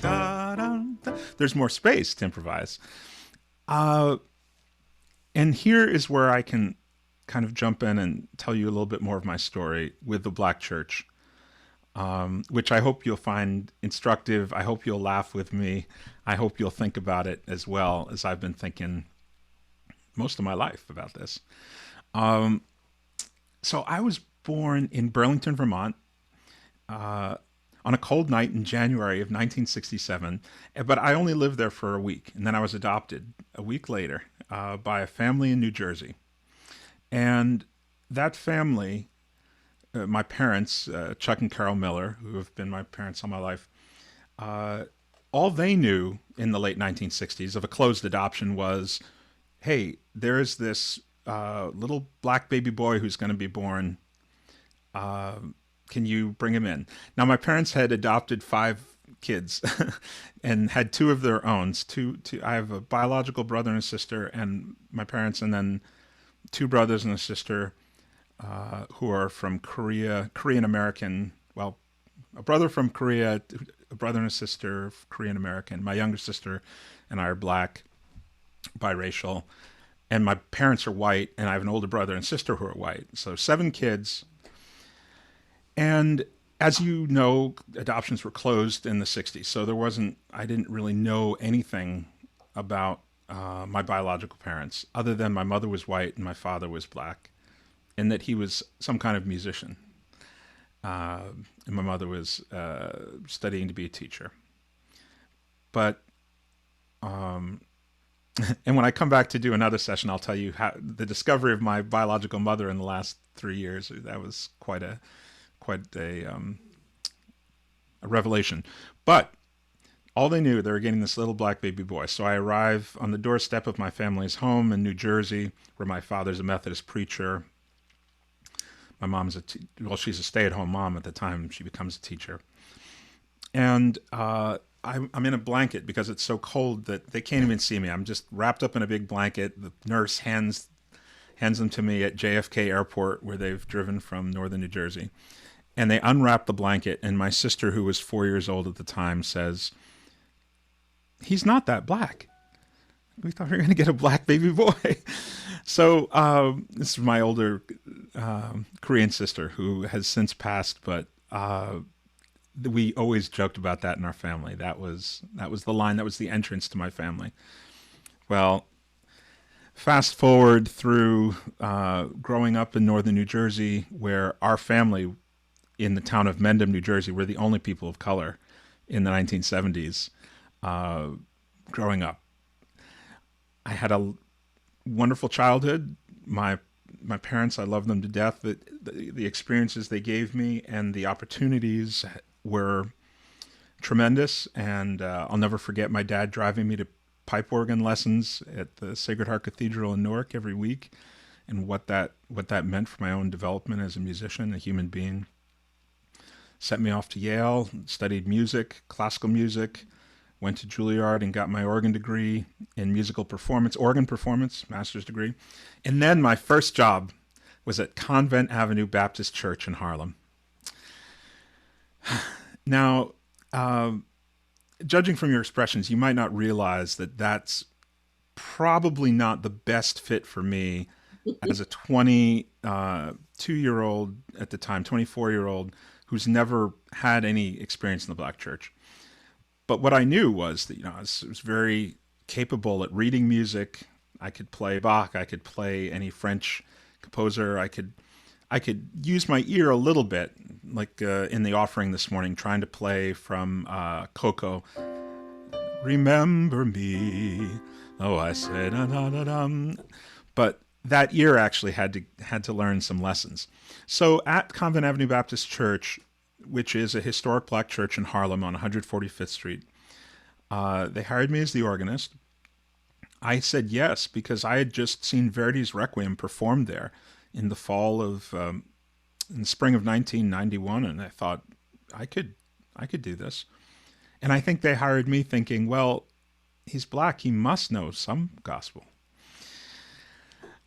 Da, da, da. There's more space to improvise. Uh, and here is where I can kind of jump in and tell you a little bit more of my story with the Black Church, which I hope you'll find instructive. I hope you'll laugh with me. I hope you'll think about it as well as I've been thinking most of my life about this. Um, so I was born in Burlington, Vermont, uh, on a cold night in January of 1967, but I only lived there for a week, and then I was adopted a week later by a family in New Jersey. And that family, my parents, Chuck and Carol Miller, who have been my parents all my life, uh, all they knew in the late 1960s of a closed adoption was, hey, there is this little black baby boy who's going to be born. Uh, can you bring him in? Now, my parents had adopted five kids and had two of their own. I have a biological brother and a sister, and my parents, and then two brothers and a sister who are from Korea, Korean American. Well, a brother from Korea, a brother and a sister, Korean American. My younger sister and I are black, biracial, and my parents are white, and I have an older brother and sister who are white. So seven kids. And as you know, adoptions were closed in the 60s. So I didn't really know anything about my biological parents, other than my mother was white and my father was black, and that he was some kind of musician. And my mother was studying to be a teacher. But, and when I come back to do another session, I'll tell you how the discovery of my biological mother in the last 3 years. That was quite a revelation. But all they knew, they were getting this little black baby boy. So I arrive on the doorstep of my family's home in New Jersey, where my father's a Methodist preacher. My mom's she's a stay-at-home mom at the time. She becomes a teacher. And I'm in a blanket because it's so cold that they can't even see me. I'm just wrapped up in a big blanket. The nurse hands them to me at JFK Airport, where they've driven from northern New Jersey. And they unwrap the blanket, and my sister, who was 4 years old at the time, says, "He's not that black. We thought we were going to get a black baby boy." So this is my older Korean sister who has since passed, but we always joked about that in our family. That was the line. That was the entrance to my family. Well, fast forward through growing up in northern New Jersey, where our family in the town of Mendham, New Jersey, were the only people of color in the 1970s growing up. I had a wonderful childhood. My parents, I love them to death. The experiences they gave me and the opportunities were tremendous. And I'll never forget my dad driving me to pipe organ lessons at the Sacred Heart Cathedral in Newark every week, and what that meant for my own development as a musician, a human being. Sent me off to Yale, studied music, classical music, went to Juilliard and got my organ degree in organ performance, master's degree. And then my first job was at Convent Avenue Baptist Church in Harlem. Now, judging from your expressions, you might not realize that that's probably not the best fit for me as a 22-year-old at the time, 24-year-old, who's never had any experience in the black church. But what I knew was that, I was very capable at reading music. I could play Bach. I could play any French composer. I could use my ear a little bit, like in the offering this morning, trying to play from Coco. Remember me. Oh, I said, da, da, da, dum. But that year actually had to learn some lessons. So at Convent Avenue Baptist Church, which is a historic black church in Harlem on 145th Street, they hired me as the organist. I said yes because I had just seen Verdi's Requiem performed there in the spring of 1991, and I thought I could do this. And I think they hired me thinking, well, he's black, he must know some gospel.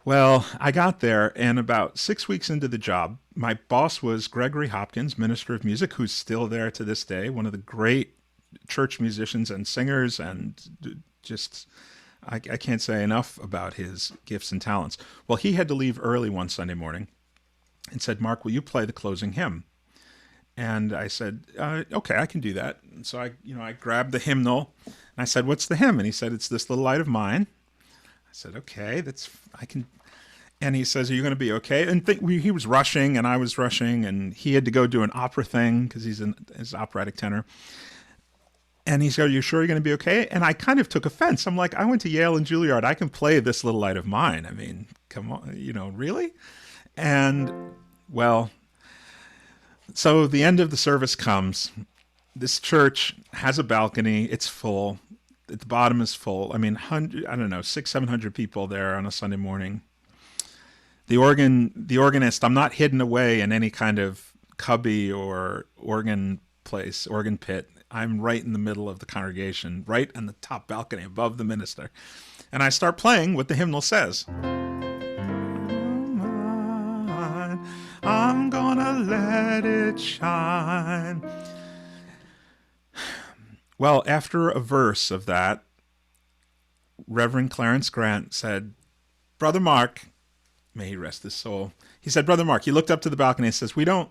Well, I got there, and about 6 weeks into the job, my boss was Gregory Hopkins, minister of music, who's still there to this day, one of the great church musicians and singers, and just I can't say enough about his gifts and talents. Well, he had to leave early one Sunday morning and said, "Mark, will you play the closing hymn?" And I said, "Okay, I can do that." And so I grabbed the hymnal and I said, "What's the hymn?" And he said, "It's This Little Light of Mine." I said, "Okay, I can." And he says, "Are you going to be okay?" And he was rushing and I was rushing, and he had to go do an opera thing because he's an operatic tenor. And he said, "Are you sure you're going to be okay?" And I kind of took offense. I'm like, "I went to Yale and Juilliard. I can play This Little Light of Mine. I mean, come on, really?" And well, so the end of the service comes. This church has a balcony. It's full. At the bottom is full. I mean, I don't know, 600-700 people there on a Sunday morning. The organist, I'm not hidden away in any kind of cubby or organ pit. I'm right in the middle of the congregation, right on the top balcony above the minister. And I start playing what the hymnal says. I'm gonna let it shine. Well, after a verse of that, Reverend Clarence Grant said, "Brother Mark," may he rest his soul, he said, "Brother Mark," he looked up to the balcony and says, we don't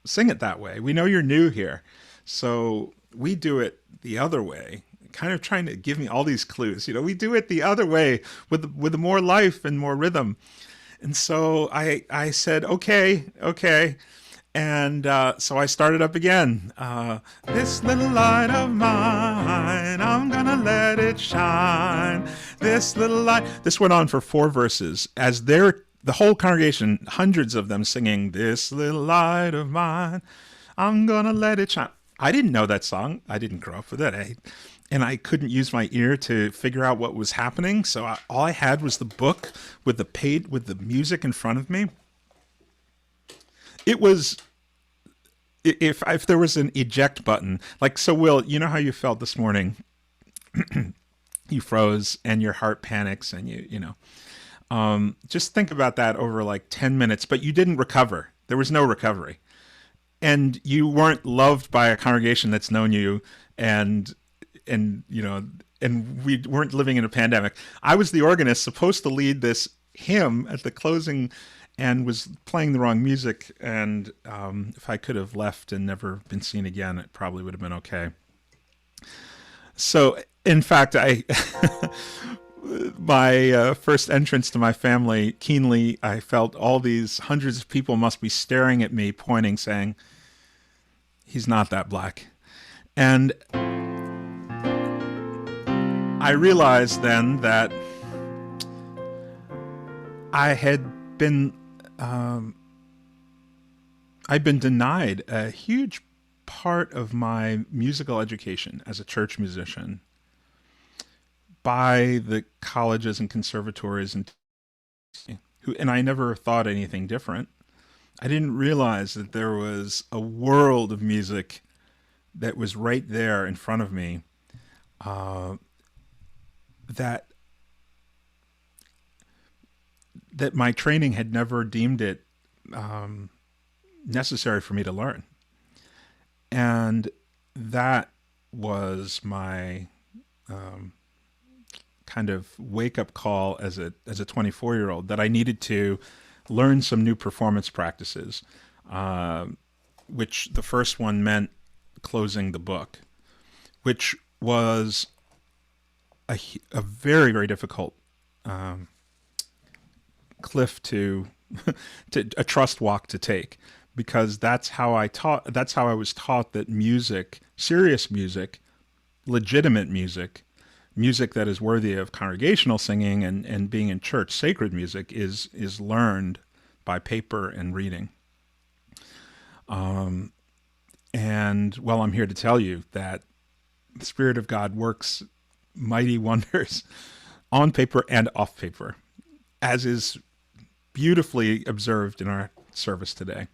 sing it that way. We know you're new here, so we do it the other way." Kind of trying to give me all these clues. We do it the other way with more life and more rhythm. And so I said, okay. And so I started up again. This little light of mine, I'm gonna let it shine. This little light. This went on for 4 verses as the whole congregation, hundreds of them singing, "This little light of mine, I'm gonna let it shine." I didn't know that song. I didn't grow up with it. And I couldn't use my ear to figure out what was happening. So all I had was the book with the music in front of me. It was, if there was an eject button, like, so Will, you know how you felt this morning? You froze and your heart panics and just think about that over like 10 minutes, but you didn't recover. There was no recovery. And you weren't loved by a congregation that's known you, and we weren't living in a pandemic. I was the organist supposed to lead this hymn at the closing and was playing the wrong music. And if I could have left and never been seen again, it probably would have been okay. So, in fact, my first entrance to my family, keenly, I felt all these hundreds of people must be staring at me, pointing, saying, "He's not that black." And I realized then that I'd been denied a huge part of my musical education as a church musician by the colleges and conservatories and I never thought anything different. I didn't realize that there was a world of music that was right there in front of me, that my training had never deemed it necessary for me to learn. And that was my kind of wake-up call as a 24-year-old, that I needed to learn some new performance practices, which the first one meant closing the book, which was a very, very difficult cliff to a trust walk to take, because that's how I was taught that music, serious music, legitimate music that is worthy of congregational singing and being in church, sacred music, is learned by paper and reading. And well, I'm here to tell you that the Spirit of God works mighty wonders on paper and off paper, as is beautifully observed in our service today.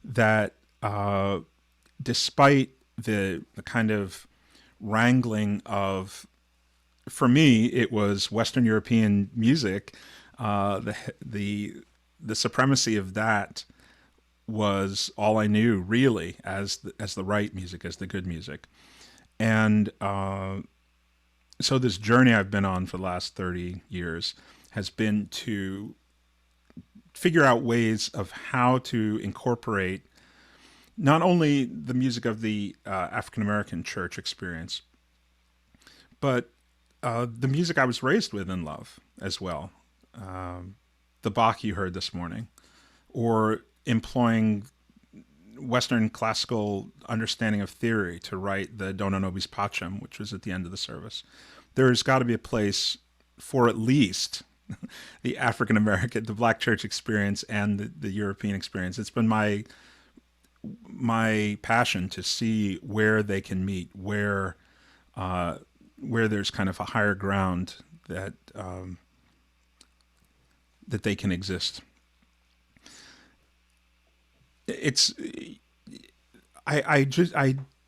That despite the kind of wrangling of, for me, it was Western European music, the supremacy of that was all I knew, really, as the right music, as the good music. And so this journey I've been on for the last 30 years has been to figure out ways of how to incorporate not only the music of the African American church experience, but the music I was raised with and love as well. The Bach you heard this morning, or employing Western classical understanding of theory to write the Dona Nobis Pacem, which was at the end of the service. There's got to be a place for at least the African American, the Black church experience and the European experience. It's been my passion to see where they can meet, where there's kind of a higher ground that that they can exist. It's I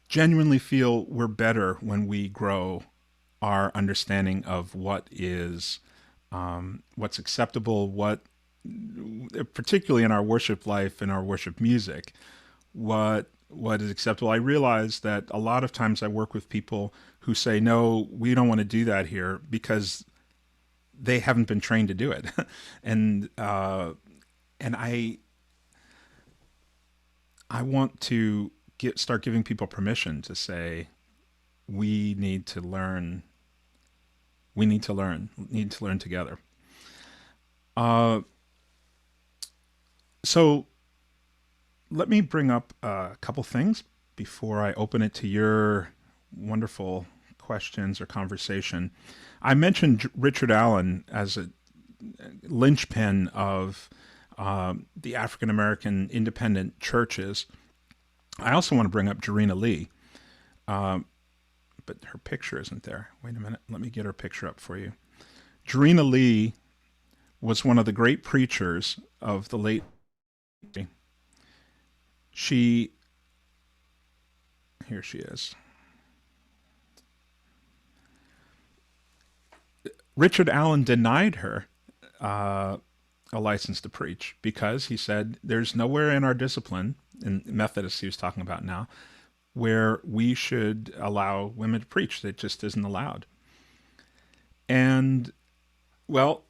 genuinely feel we're better when we grow our understanding of what is what's acceptable, what particularly in our worship life and our worship music, what is acceptable. I realize that a lot of times I work with people who say, no, we don't want to do that here because they haven't been trained to do it. And I want to start giving people permission to say, we need to learn. We need to learn together. So let me bring up a couple things before I open it to your wonderful questions or conversation. I mentioned Richard Allen as a linchpin of the African American independent churches. I also want to bring up Jarena Lee, but her picture isn't there. Wait a minute. Let me get her picture up for you. Jarena Lee was one of the great preachers of the late. Here she is. Richard Allen denied her a license to preach because he said there's nowhere in our discipline, in Methodist he was talking about now, where we should allow women to preach. That just isn't allowed. And, well,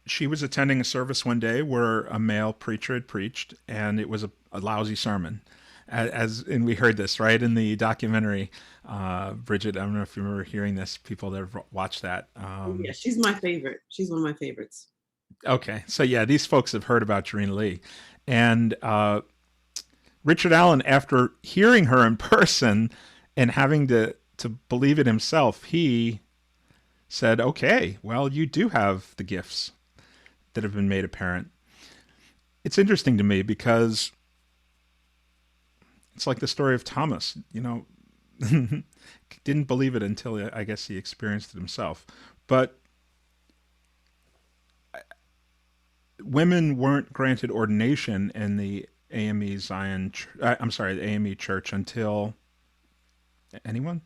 she was attending a service one day where a male preacher had preached, and it was a lousy sermon. And we heard this right in the documentary. Bridget, I don't know if you remember hearing this. People that have watched that. Yeah, she's my favorite. She's one of my favorites. Okay, so yeah, these folks have heard about Jarena Lee, and Richard Allen, after hearing her in person and having to believe it himself, he said, "Okay, well, you do have the gifts that have been made apparent." It's interesting to me because it's like the story of Thomas, didn't believe it until I guess he experienced it himself. But women weren't granted ordination in the AME Zion, I'm sorry, the AME Church until anyone?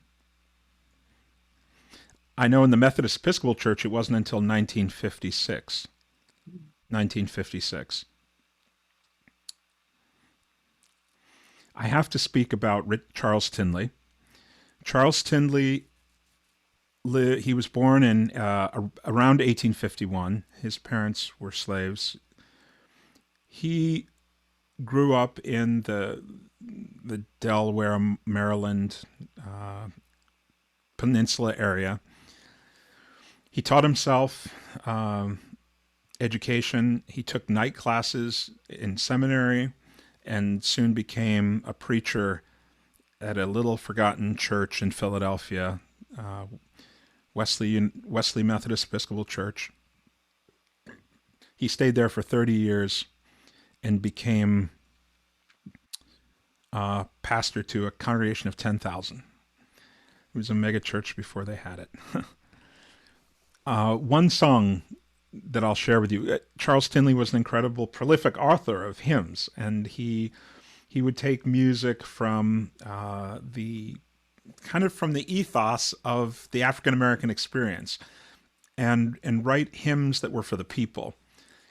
I know in the Methodist Episcopal Church it wasn't until 1956. 1956. I have to speak about Charles Tindley. Charles Tindley, he was born in around 1851. His parents were slaves. He grew up in the Delaware, Maryland peninsula area. He taught himself education. He took night classes in seminary and soon became a preacher at a little forgotten church in Philadelphia, Wesley Methodist Episcopal Church. He stayed there for 30 years and became pastor to a congregation of 10,000. It was a mega church before they had it. One song that I'll share with you. Charles Tindley was an incredible, prolific author of hymns, and he would take music from the ethos of the African American experience, and write hymns that were for the people.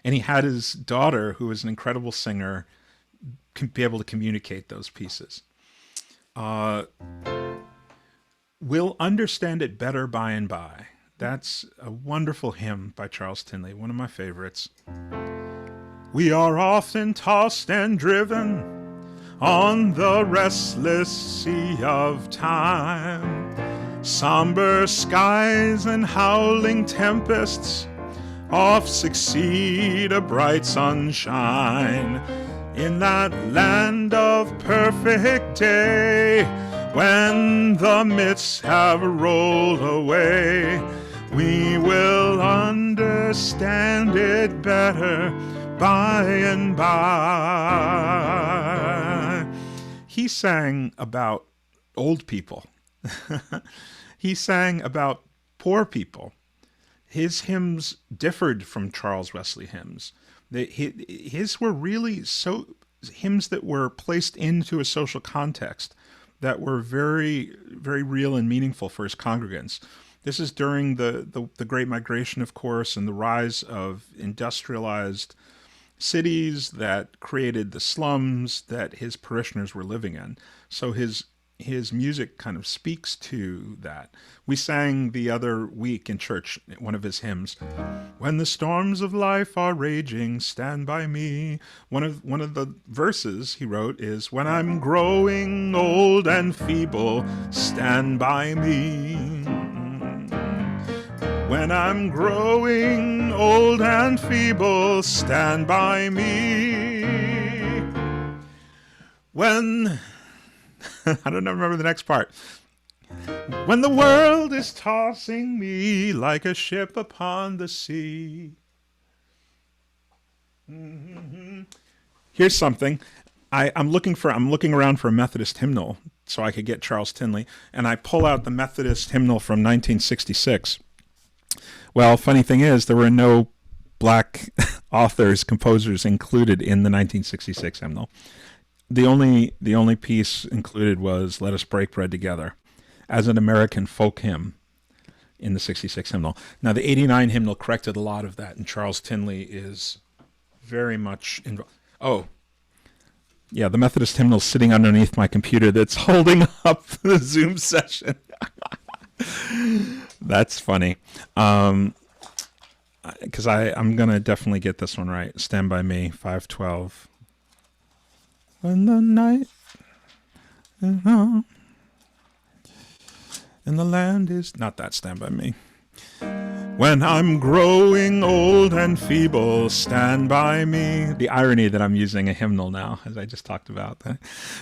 And he had his daughter, who was an incredible singer, be able to communicate those pieces. We'll understand it better by and by. That's a wonderful hymn by Charles Tinley, one of my favorites. We are often tossed and driven on the restless sea of time. Somber skies and howling tempests oft succeed a bright sunshine. In that land of perfect day, when the mists have rolled away, we will understand it better by and by. He sang about old people. He sang about poor people. His hymns differed from Charles Wesley hymns. His were really hymns that were placed into a social context that were very, very real and meaningful for his congregants. This is during the Great Migration, of course, and the rise of industrialized cities that created the slums that his parishioners were living in. So his music kind of speaks to that. We sang the other week in church one of his hymns, "When the storms of life are raging, stand by me." One of the verses he wrote is, "When I'm growing old and feeble, stand by me. When I'm growing old and feeble, stand by me. When..." I don't remember the next part. "When the world is tossing me like a ship upon the sea." Here's something. I'm looking around for a Methodist hymnal so I could get Charles Tinley, and I pull out the Methodist hymnal from 1966. Well, funny thing is, there were no black authors, composers included in the 1966 hymnal. The only piece included was "Let Us Break Bread Together" as an American folk hymn in the 66 hymnal. Now, the 89 hymnal corrected a lot of that, and Charles Tinley is very much involved. Oh, yeah, the Methodist hymnal is sitting underneath my computer that's holding up the Zoom session. That's funny. Because I'm going to definitely get this one right. "Stand By Me," 512. When the night is on and the land is... Not that, "Stand By Me." "When I'm growing old and feeble, stand by me." The irony that I'm using a hymnal now, as I just talked about.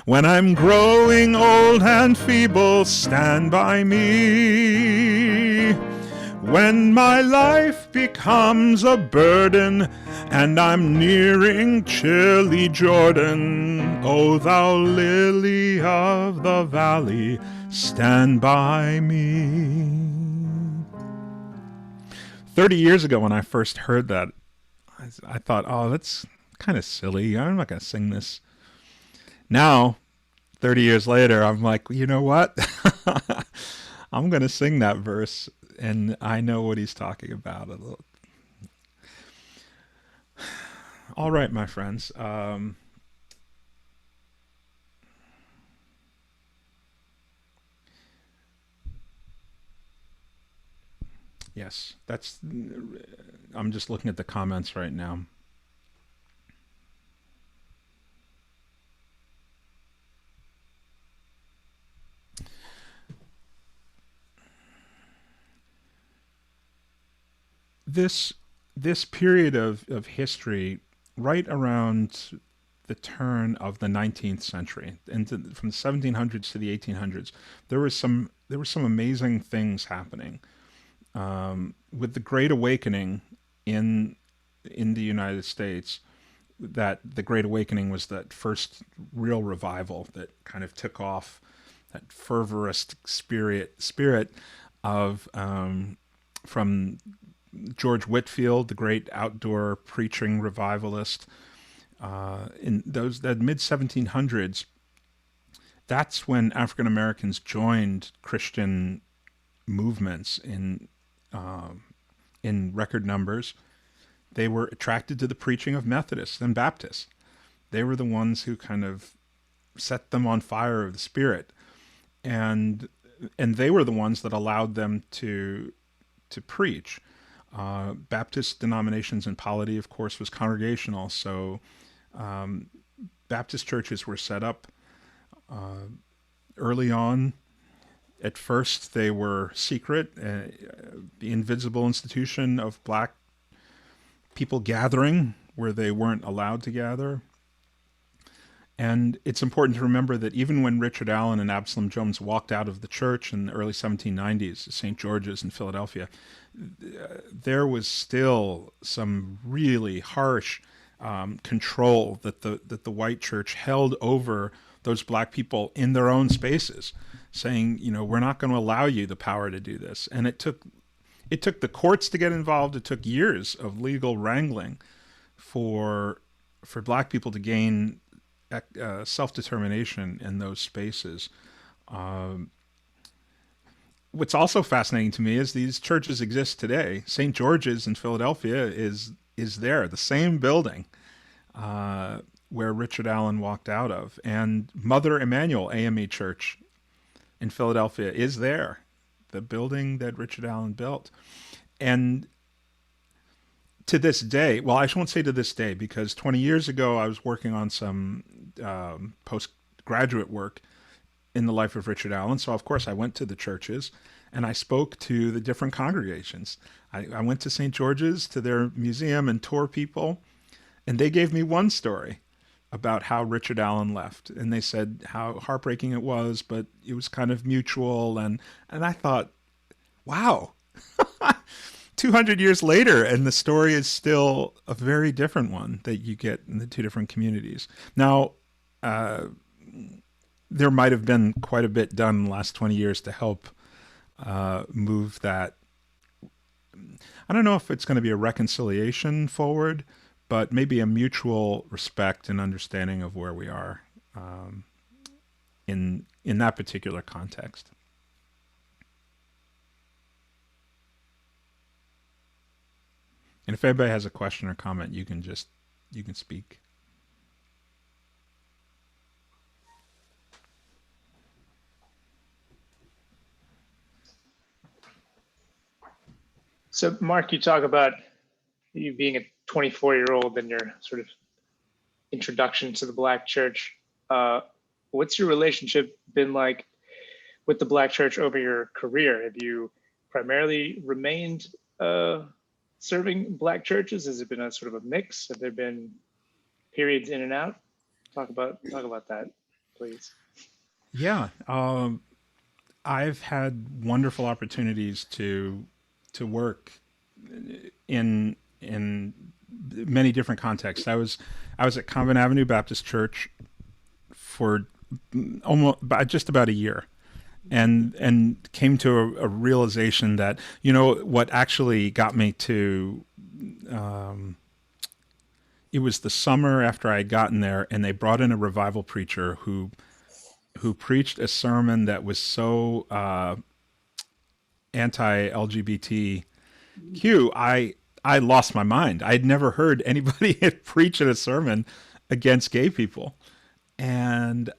"When I'm growing old and feeble, stand by me. When my life becomes a burden and I'm nearing chilly Jordan, O thou lily of the valley, stand by me." 30 years ago when I first heard that, I thought, oh, that's kind of silly. I'm not going to sing this. Now, 30 years later, I'm like, you know what? I'm going to sing that verse, and I know what he's talking about. All right, my friends. Yes, I'm just looking at the comments right now. This period of history, right around the turn of the 19th century, and from the 1700s to the 1800s, there were some amazing things happening. With the Great Awakening in the United States, that the Great Awakening was that first real revival that kind of took off, that fervorous spirit of from George Whitefield, the great outdoor preaching revivalist, in that mid 1700s. That's when African Americans joined Christian movements in record numbers. They were attracted to the preaching of Methodists and Baptists. They were the ones who kind of set them on fire of the Spirit. And and they were the ones that allowed them to preach. Baptist denominations and polity, of course, was congregational, so Baptist churches were set up early on. At first, they were secret, the invisible institution of black people gathering where they weren't allowed to gather. And it's important to remember that even when Richard Allen and Absalom Jones walked out of the church in the early 1790s, St. George's in Philadelphia, there was still some really harsh control that the white church held over those black people in their own spaces, saying, we're not going to allow you the power to do this. And it took the courts to get involved. It took years of legal wrangling for black people to gain self-determination in those spaces. What's also fascinating to me is these churches exist today. St. George's in Philadelphia is there, the same building where Richard Allen walked out of, and Mother Emanuel AME Church in Philadelphia is there, the building that Richard Allen built. And to this day, well, I won't say to this day, because 20 years ago I was working on some postgraduate work in the life of Richard Allen. So, of course, I went to the churches and I spoke to the different congregations. I went to St. George's, to their museum, and toured people, and they gave me one story about how Richard Allen left. And they said how heartbreaking it was, but it was kind of mutual. And I thought, wow, 200 years later, and the story is still a very different one that you get in the two different communities. Now, there might have been quite a bit done in the last 20 years to help move that. I don't know if it's going to be a reconciliation forward, but maybe a mutual respect and understanding of where we are in that particular context. And if anybody has a question or comment, you can speak. So, Mark, you talk about you being a 24-year-old and your sort of introduction to the Black church. What's your relationship been like with the Black church over your career? Have you primarily remained serving Black churches? Has it been a sort of a mix? Have there been periods in and out? Talk about that, please. Yeah, I've had wonderful opportunities to work in many different contexts. I was at Convent Avenue Baptist Church for just about a year, and came to a realization that what actually got me to it was the summer after I had gotten there, and they brought in a revival preacher who preached a sermon that was so anti-LGBTQ. I lost my mind. I had never heard anybody preach at a sermon against gay people, and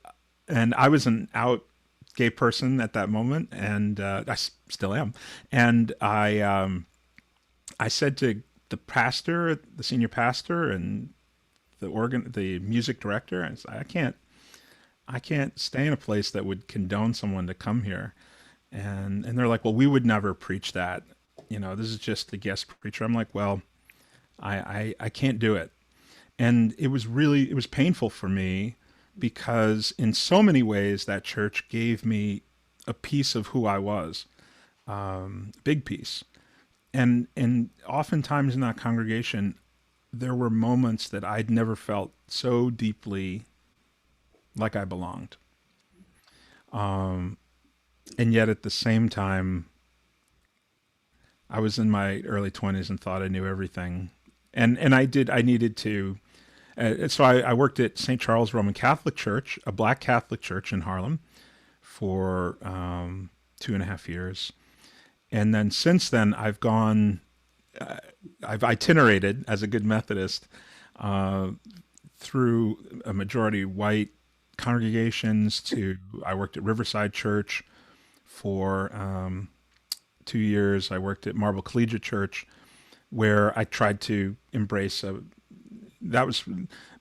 I was an out gay person at that moment, and I still am. And I said to the pastor, the senior pastor, and the music director, I said, I can't stay in a place that would condone someone to come here. And they're like, well, we would never preach that. This is just the guest preacher. I'm like, well, I can't do it. And it was painful for me, because in so many ways that church gave me a piece of who I was, big piece. And oftentimes in that congregation, there were moments that I'd never felt so deeply like I belonged. And yet at the same time, I was in my early 20s and thought I knew everything. And I needed to. So I worked at St. Charles Roman Catholic Church, a Black Catholic church in Harlem, for 2.5 years. And then since then, I've itinerated as a good Methodist through a majority white congregations I worked at Riverside Church for 2 years. I worked at Marble Collegiate Church, where I tried to embrace that was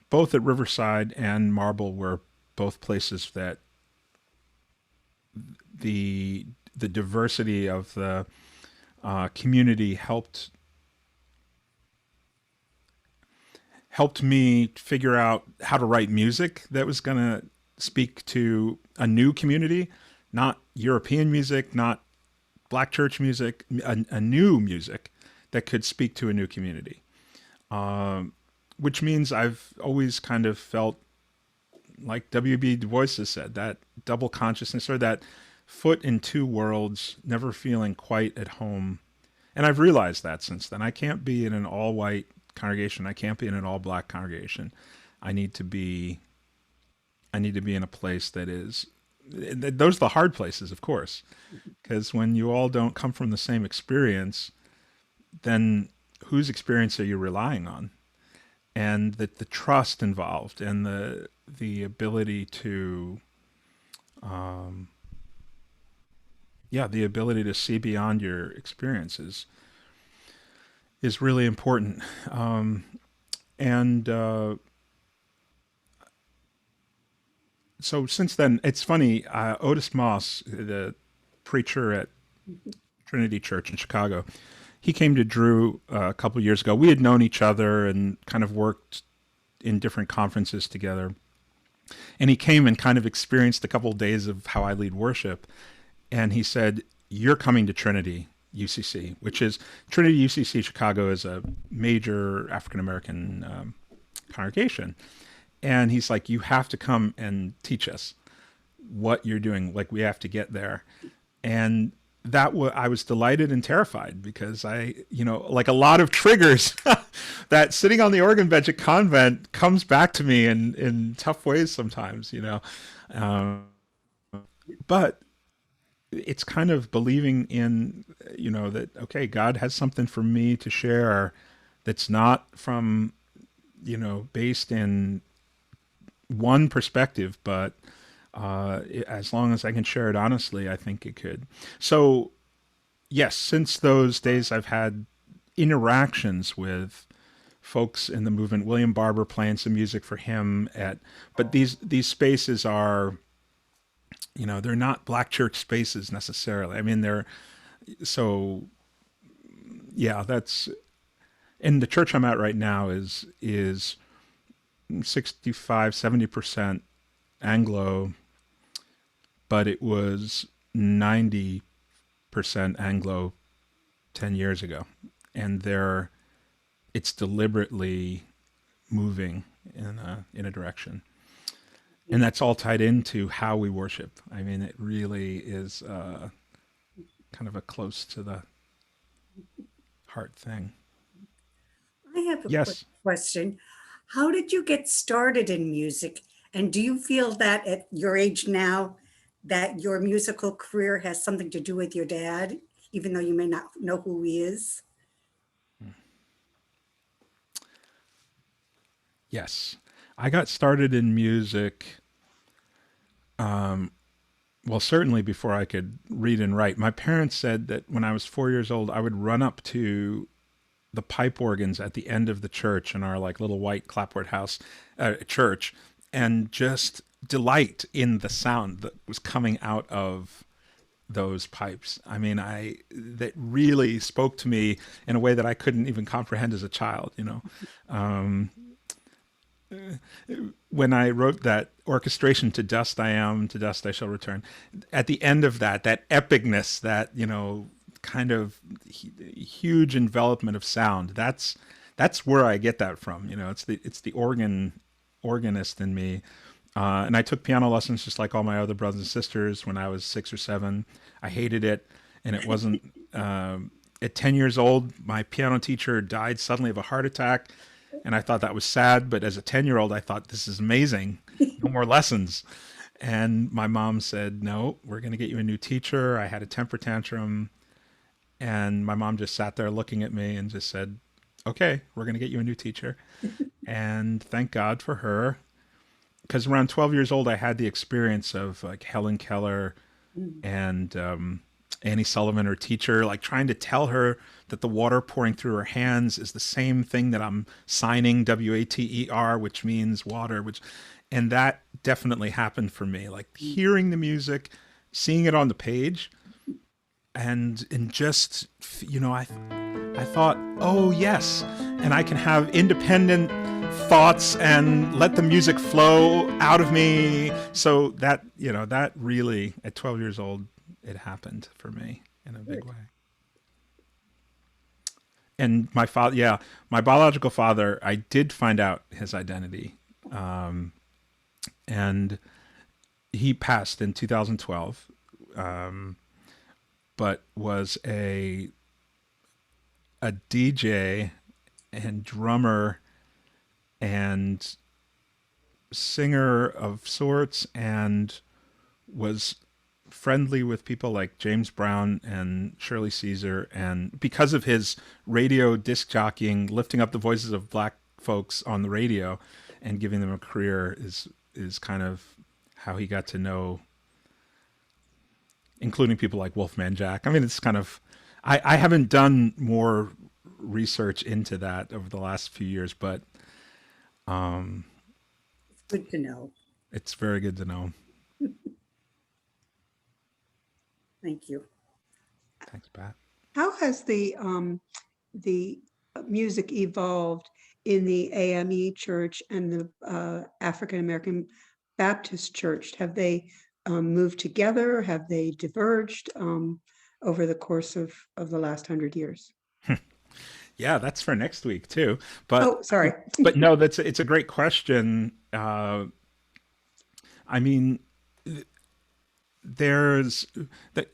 both at Riverside and Marble were both places that the diversity of the community helped me figure out how to write music that was going to speak to a new community, not European music, not black church music, a new music that could speak to a new community. Which means I've always kind of felt like W.B. Du Bois has said, that double consciousness, or that foot in two worlds, never feeling quite at home. And I've realized that since then. I can't be in an all-white congregation. I can't be in an all-black congregation. I need to be in a place that is, those are the hard places, of course, because when you all don't come from the same experience, then whose experience are you relying on? And the trust involved, and the ability to, the ability to see beyond your experiences is really important. And so since then, it's funny, Otis Moss, the preacher at Trinity Church in Chicago, he came to Drew a couple of years ago. We had known each other and kind of worked in different conferences together. And he came and kind of experienced a couple of days of how I lead worship. And he said, "You're coming to Trinity UCC," which is, Trinity UCC Chicago is a major African-American congregation. And he's like, "You have to come and teach us what you're doing. Like, we have to get there." And I was delighted and terrified, because like a lot of triggers that sitting on the organ bench at convent comes back to me in tough ways sometimes, but it's kind of believing in, that, okay, God has something for me to share that's not from, based in one perspective, but as long as I can share it honestly, I think it could. So, yes, since those days, I've had interactions with folks in the movement. William Barber playing some music for him but these spaces are, they're not black church spaces necessarily. I mean, so yeah, and the church I'm at right now is 65-70% Anglo, but it was 90% Anglo 10 years ago. And it's deliberately moving in a direction. And that's all tied into how we worship. I mean, it really is kind of a close to the heart thing. I have a quick Yes. question. How did you get started in music? And do you feel that at your age now, that your musical career has something to do with your dad, even though you may not know who he is? Yes. I got started in music, well, certainly before I could read and write. My parents said that when I was 4 years old, I would run up to the pipe organs at the end of the church in our like little white clapboard house church, and just delight in the sound that was coming out of those pipes. I mean, that really spoke to me in a way that I couldn't even comprehend as a child, when I wrote that orchestration, "To dust I am, to dust I shall return," at the end of that epicness, that, kind of huge envelopment of sound, that's where I get that from. It's the organist in me. And I took piano lessons just like all my other brothers and sisters when I was 6 or 7. I hated it. And it wasn't, at 10 years old, my piano teacher died suddenly of a heart attack. And I thought that was sad. But as a 10-year-old, I thought, this is amazing. No more lessons. And my mom said, "No, we're going to get you a new teacher." I had a temper tantrum. And my mom just sat there looking at me and just said, "Okay, we're going to get you a new teacher." And thank God for her. Because around 12 years old, I had the experience of like Helen Keller and Annie Sullivan, her teacher, like trying to tell her that the water pouring through her hands is the same thing that I'm signing, WATER, which means water, and that definitely happened for me. Like hearing the music, seeing it on the page, and just, I thought, oh yes, and I can have independent thoughts and let the music flow out of me. So that, that really, at 12 years old, it happened for me in a big way. And my father, my biological father, I did find out his identity. And he passed in 2012, but was a DJ and drummer and singer of sorts, and was friendly with people like James Brown and Shirley Caesar. And because of his radio disc jockeying, lifting up the voices of black folks on the radio and giving them a career is kind of how he got to know, including people like Wolfman Jack. I mean, it's kind of, I haven't done more research into that over the last few years, but It's good to know. It's very good to know. Thank you. Thanks, Pat. How has the music evolved in the AME Church and the African American Baptist Church? Have they moved together? Have they diverged over the course of the last 100 years? Yeah, that's for next week too. But oh, sorry. But no, it's a great question. I mean, there's the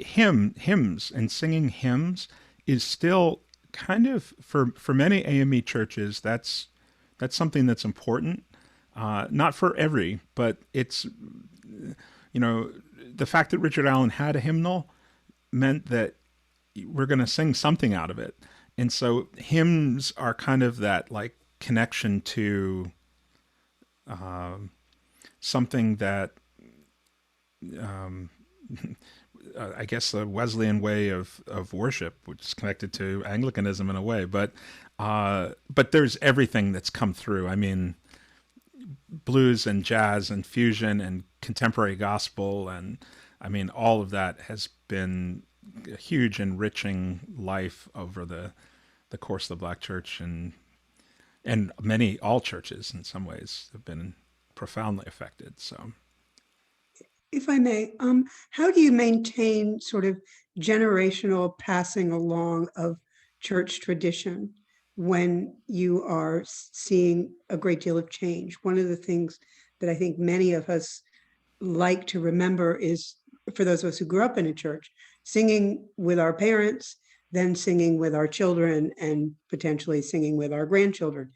hymns and singing hymns is still kind of for many AME churches. That's something that's important. Not for every, but it's, the fact that Richard Allen had a hymnal meant that we're going to sing something out of it. And so hymns are kind of that like connection to something that I guess the Wesleyan way of worship, which is connected to Anglicanism in a way, but there's everything that's come through. I mean, blues and jazz and fusion and contemporary gospel, and I mean, all of that has been a huge enriching life over the course of the Black Church, and all churches in some ways have been profoundly affected. So, if I may, how do you maintain sort of generational passing along of church tradition when you are seeing a great deal of change? One of the things that I think many of us like to remember is, for those of us who grew up in a church, singing with our parents, then singing with our children, and potentially singing with our grandchildren.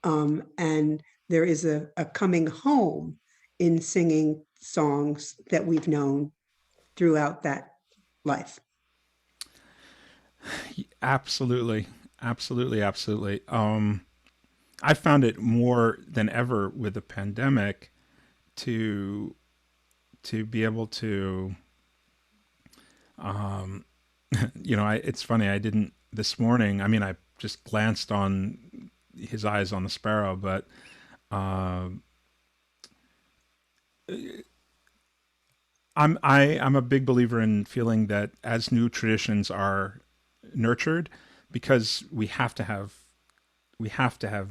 And there is a coming home in singing songs that we've known throughout that life. Absolutely. I found it more than ever with the pandemic to be able to, it's funny, I didn't this morning, I mean, I just glanced on His Eyes on the Sparrow, but I'm a big believer in feeling that as new traditions are nurtured, because we have to have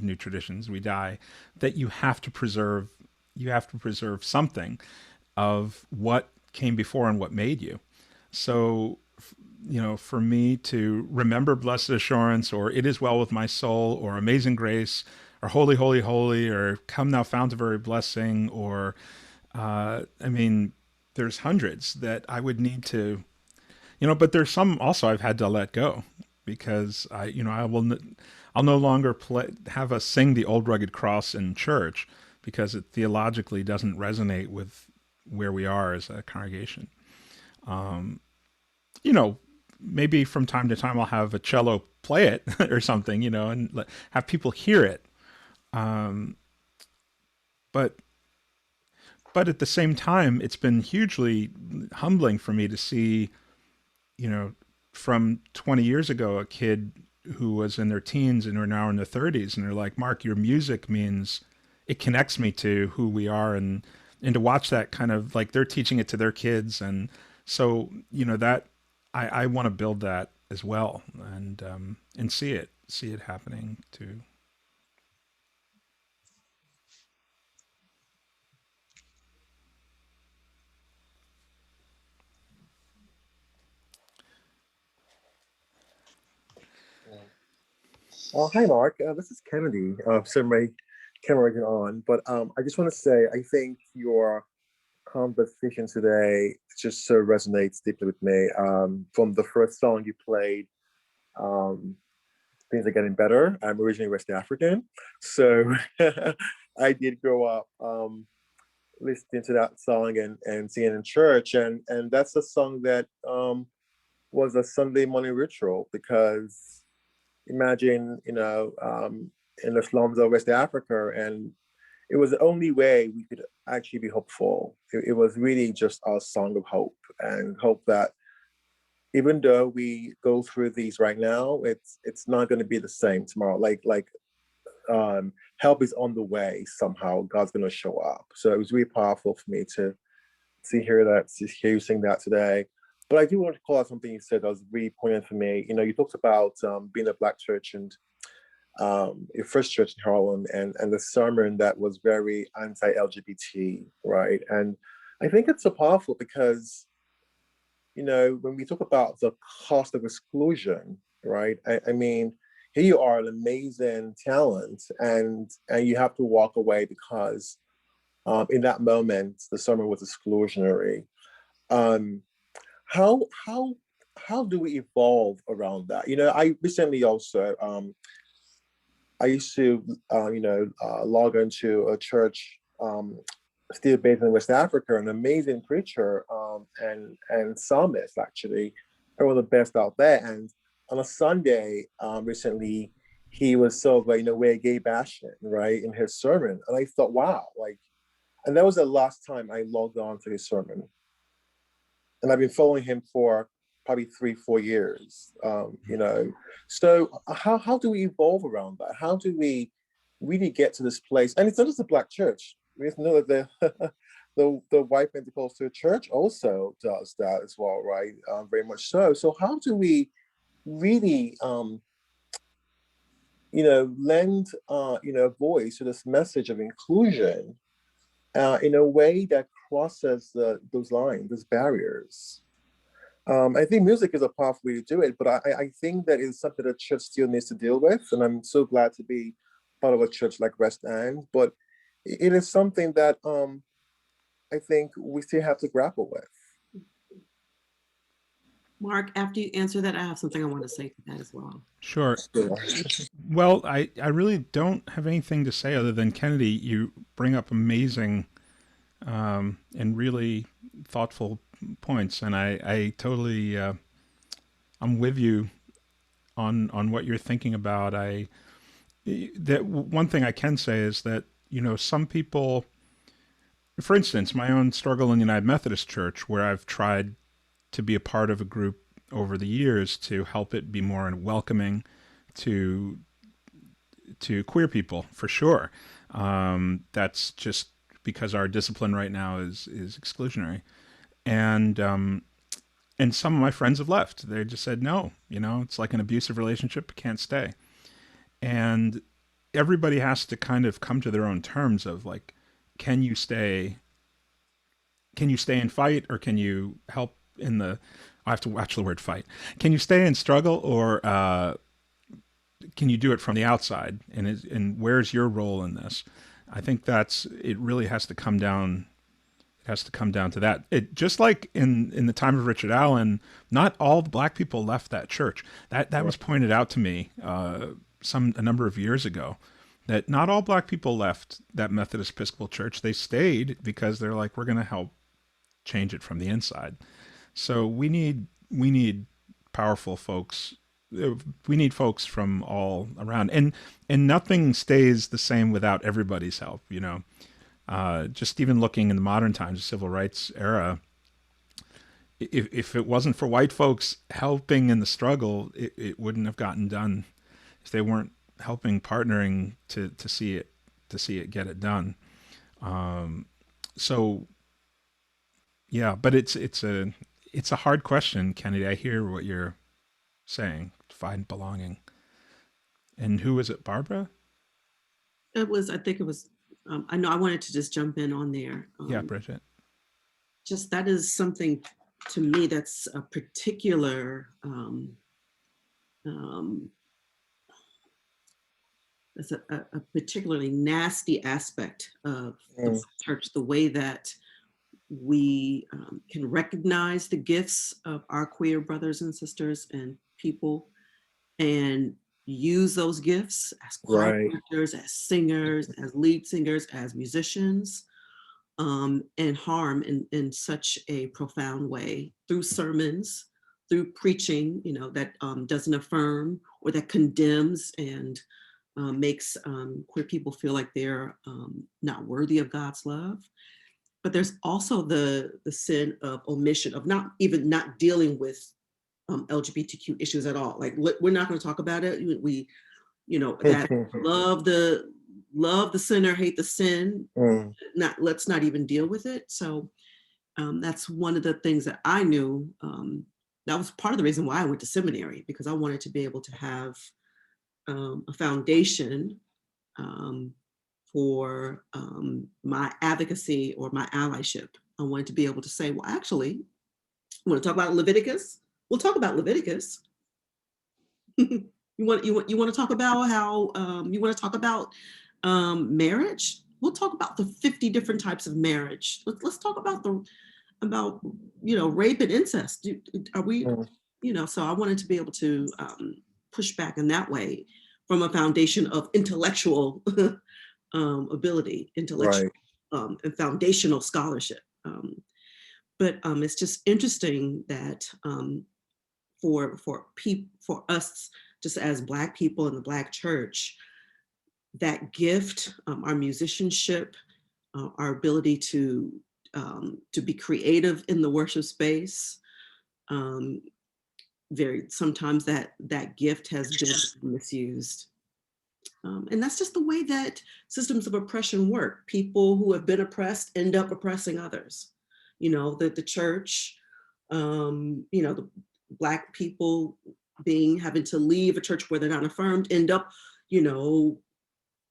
new traditions, we die, that you have to preserve something of what came before and what made you. So, for me to remember Blessed Assurance, or It Is Well With My Soul, or Amazing Grace, or Holy, Holy, Holy, or Come Thou Fount of Every Blessing, or, there's hundreds that I would need to, but there's some also I've had to let go, because I'll no longer have us sing the Old Rugged Cross in church, because it theologically doesn't resonate with where we are as a congregation. Maybe from time to time I'll have a cello play it or something, and have people hear it. But but at the same time, it's been hugely humbling for me to see, you know, from 20 years ago, a kid who was in their teens and are now in their 30s, and they're like, Mark, your music means it connects me to who we are, and to watch that kind of like they're teaching it to their kids, and so that I want to build that as well, and see it happening too. Hi, Mark. This is Kennedy. So my camera isn't on, but I just want to say I think your conversation today just so resonates deeply with me. From the first song you played, um, things are getting better. I'm originally West African, so I did grow up listening to that song and singing in church, and that's a song that was a Sunday morning ritual because imagine, in the slums of West Africa, and it was the only way we could actually be hopeful. It was really just our song of hope and hope that even though we go through these right now, it's not going to be the same tomorrow. Help is on the way somehow. God's going to show up. So it was really powerful for me to hear you sing that today. But I do want to call out something you said that was really poignant for me. You talked about being a Black church and your first church in Harlem, and the sermon that was very anti-LGBT, right? And I think it's so powerful because, when we talk about the cost of exclusion, right? I mean, here you are, an amazing talent, and you have to walk away because in that moment the sermon was exclusionary. Um, how how how do we evolve around that? I recently also I used to log into a church still based in West Africa, an amazing preacher and psalmist actually, one of the best out there. And on a Sunday recently, he was sort of in a way gay bashing, right, in his sermon, and I thought, wow, and that was the last time I logged on to his sermon. And I've been following him for probably 3-4 years. So how do we evolve around that? How do we really get to this place? And it's not just a Black church. We have to know that the white Pentecostal church also does that as well, right? Very much so. So how do we really lend voice to this message of inclusion in a way that crosses those lines, those barriers? I think music is a powerful way to do it, but I think that is something that church still needs to deal with. And I'm so glad to be part of a church like West End, but it is something that I think we still have to grapple with. Mark, after you answer that, I have something I want to say to that as well. Sure. Well, I really don't have anything to say other than, Kennedy, you bring up amazing and really thoughtful points, and I totally I'm with you on what you're thinking about. That one thing I can say is that some people, for instance, my own struggle in the United Methodist Church, where I've tried to be a part of a group over the years to help it be more welcoming to queer people, for sure. That's just because our discipline right now is exclusionary, and some of my friends have left. They just said no. It's like an abusive relationship; can't stay. And everybody has to kind of come to their own terms of like, can you stay and fight, or can you help in the? I have to watch the word fight. Can you stay and struggle, or can you do it from the outside? And where's your role in this? I think it really has to come down. It has to come down to that. It just like in the time of Richard Allen, not all the Black people left that church. That was pointed out to me a number of years ago, that not all Black people left that Methodist Episcopal Church. They stayed because they're like, we're going to help change it from the inside. So we need powerful folks. We need folks from all around, and nothing stays the same without everybody's help. Just even looking in the modern times, the civil rights era, if it wasn't for white folks helping in the struggle, it wouldn't have gotten done. If they weren't helping, partnering to see it get it done. So yeah, but it's a hard question, Kennedy. I hear what you're saying. Find belonging. And who was it, Barbara? I think it was, I know I wanted to just jump in on there. Yeah, Bridget. Just that is something to me that's a particular, that's a particularly nasty aspect of the church, the way that we can recognize the gifts of our queer brothers and sisters and people and use those gifts as choir directors, as singers, as lead singers, as musicians, and harm in such a profound way through sermons, through preaching, that doesn't affirm or that condemns and makes queer people feel like they're not worthy of God's love. But there's also the sin of omission, of not dealing with LGBTQ issues at all. Like, we're not going to talk about it. We, that love the sinner, hate the sin. Let's not even deal with it. So that's one of the things that I knew. That was part of the reason why I went to seminary, because I wanted to be able to have a foundation for my advocacy or my allyship. I wanted to be able to say, well, actually, I want to talk about Leviticus. We'll talk about Leviticus. You want to talk about how you want to talk about marriage? We'll talk about the 50 different types of marriage. Let's talk about rape and incest. Are we, so I wanted to be able to push back in that way from a foundation of intellectual ability, intellectual and foundational scholarship. But it's just interesting that for us, just as Black people in the Black church, that gift, our musicianship, our ability to be creative in the worship space, sometimes that gift has been misused. And that's just the way that systems of oppression work. People who have been oppressed end up oppressing others. The church, the Black people having to leave a church where they're not affirmed, end up,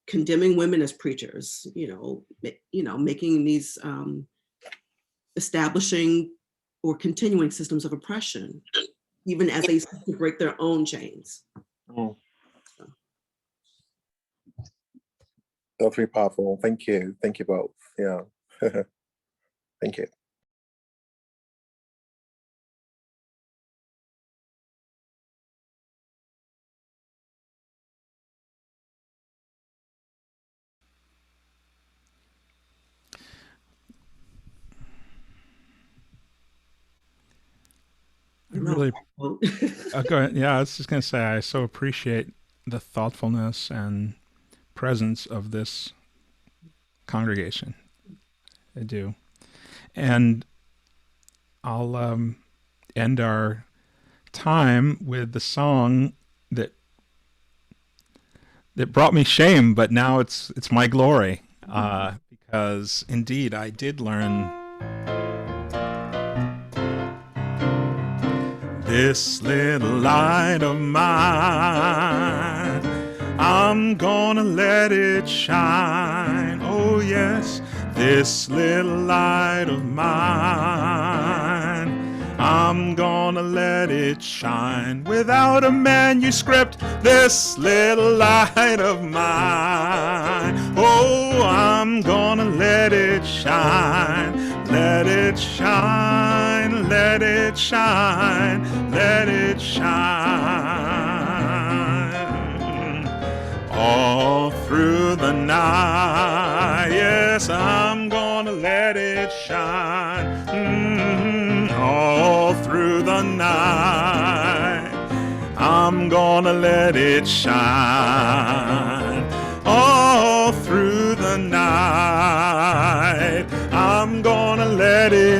condemning women as preachers, making these establishing or continuing systems of oppression, even as they seek to break their own chains. That's very powerful. Thank you. Thank you both. Yeah. Thank you. Really, go ahead. Yeah, I was just going to say, I so appreciate the thoughtfulness and presence of this congregation. I do. And I'll end our time with the song that brought me shame, but now it's my glory, because indeed I did learn this little light of mine, I'm gonna let it shine. Oh yes, this little light of mine, I'm gonna let it shine. Without a manuscript, this little light of mine, oh, I'm gonna let it shine. Let it shine, let it shine, let it shine. All through the night, yes, I'm gonna let it shine. All through the night, I'm gonna let it shine. All through the night.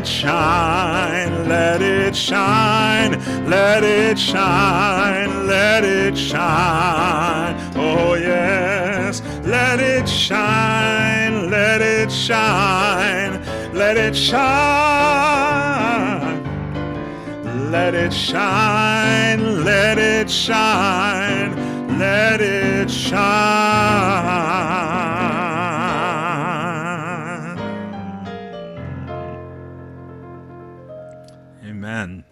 shine, let it shine, let it shine, let it shine. Oh yes, let it shine, let it shine, let it shine. Let it shine, let it shine, let it shine. Amen.